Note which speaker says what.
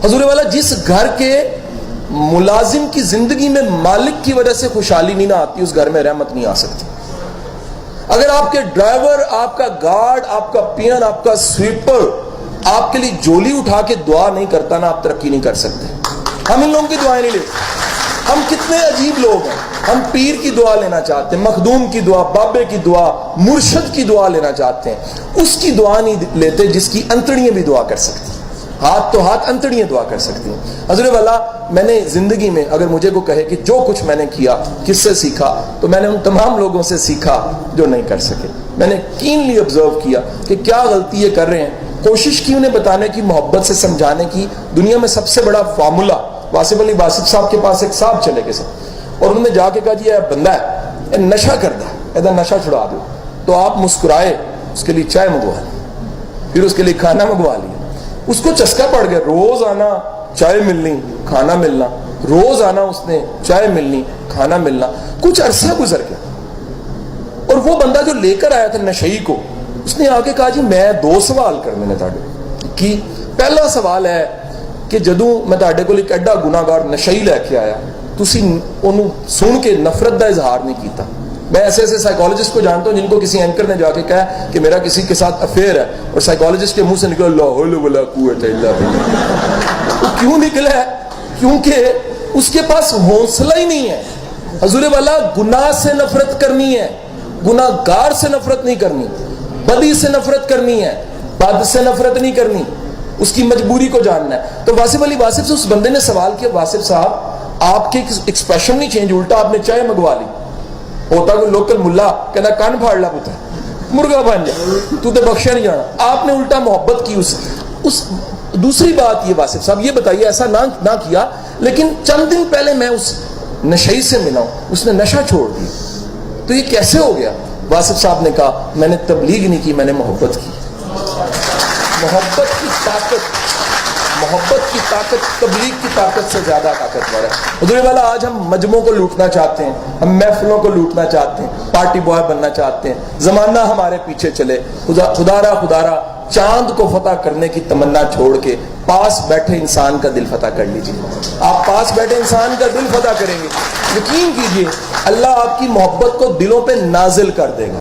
Speaker 1: حضور والا جس گھر کے ملازم کی زندگی میں مالک کی وجہ سے خوشحالی نہیں نہ آتی، اس گھر میں رحمت نہیں آ سکتی. اگر آپ کے ڈرائیور، آپ کا گارڈ، آپ کا پین، آپ کا سویپر آپ کے لیے جولی اٹھا کے دعا نہیں کرتا نا، آپ ترقی نہیں کر سکتے. ہم ان لوگوں کی دعائیں نہیں لیتے. ہم کتنے عجیب لوگ ہیں. ہم پیر کی دعا لینا چاہتے ہیں، مخدوم کی دعا، بابے کی دعا، مرشد کی دعا لینا چاہتے ہیں. اس کی دعا نہیں لیتے جس کی انتڑیاں بھی دعا کر سکتی ہیں. ہاتھ تو ہاتھ، انتڑیاں دعا کر سکتی ہیں. حضرت والا میں نے زندگی میں اگر مجھے کو کہے کہ جو کچھ میں نے کیا کس سے سیکھا، تو میں نے ان تمام لوگوں سے سیکھا جو نہیں کر سکے. میں نے کینلی آبزرو کیا کہ کیا غلطی یہ کر رہے ہیں. کوشش کی انہیں بتانے کی، محبت سے سمجھانے کی. دنیا میں سب سے بڑا فارمولا، واصف علی واسف صاحب کے پاس ایک صاحب چلے گئے اور انہوں نے جا کے کہا جی یہ بندہ ہے، یہ نشہ کرتا ہے، ایسا نشہ چھڑا دو. تو آپ مسکرائے، اس کے لیے چائے منگوا لی، پھر اس کے لیے کھانا منگوا لیا. اس کو چسکا پڑ گیا، روز آنا چائے ملنی کھانا ملنا، روز آنا اس نے چائے ملنی کھانا ملنا. کچھ عرصہ گزر گیا اور وہ بندہ جو لے کر آیا تھا نشئی کو، اس نے آ کے کہا جی میں 2 سوال کرنے نے تھے. کہ پہلا سوال ہے کہ جدوں میں تہاڈے کول ایک ایڈا گناہگار نشئی لے کے آیا، تسی اونوں سن کے نفرت دا اظہار نہیں کیتا. میں ایسے ایسے سائیکالوجسٹ کو جانتا ہوں جن کو کسی اینکر نے جا کے کہا کہ میرا کسی کے ساتھ افیئر ہے، اور سائیکالوجسٹ کے منہ سے نکلا لا حول ولا قوت الا باللہ. وہ کیوں نکلا ہے؟ کیونکہ اس کے پاس حوصلہ ہی نہیں ہے. حضور والا گناہ سے نفرت کرنی ہے، گناہ گار سے نفرت نہیں کرنی، بدی سے نفرت کرنی ہے، بد سے نفرت نہیں کرنی. اس کی مجبوری کو جاننا ہے. تو واصف علی واسف سے اس بندے نے سوال کیا، واسف صاحب آپ کے ایکسپریشن نہیں چینج، الٹا آپ نے چائے منگوا لی. ہوتا کوئی لوکل ملا کہنا کان پھاڑ لا پتا مرغا بن جا، تو تے بخشا نہیں جانا. آپ نے الٹا محبت کی اس. دوسری بات یہ واسف صاحب یہ بتائیے، ایسا نہ کیا، لیکن چند دن پہلے میں اس نشئی سے ملا ہوں، اس نے نشہ چھوڑ دیا، تو یہ کیسے ہو گیا؟ واسف صاحب نے کہا میں نے تبلیغ نہیں کی، میں نے محبت کی. محبت کی طاقت تبلیغ کی طاقت سے زیادہ طاقتور ہے. حضور والا آج ہم مجموعوں کو لوٹنا چاہتے ہیں، ہم محفلوں کو لوٹنا چاہتے ہیں، پارٹی بوائے بننا چاہتے ہیں، زمانہ ہمارے پیچھے چلے. خدا را چاند کو فتح کرنے کی تمنا چھوڑ کے پاس بیٹھے انسان کا دل فتح کر لیجیے. آپ پاس بیٹھے انسان کا دل فتح کریں گے، یقین کیجیے اللہ آپ کی محبت کو دلوں پہ نازل کر دے گا.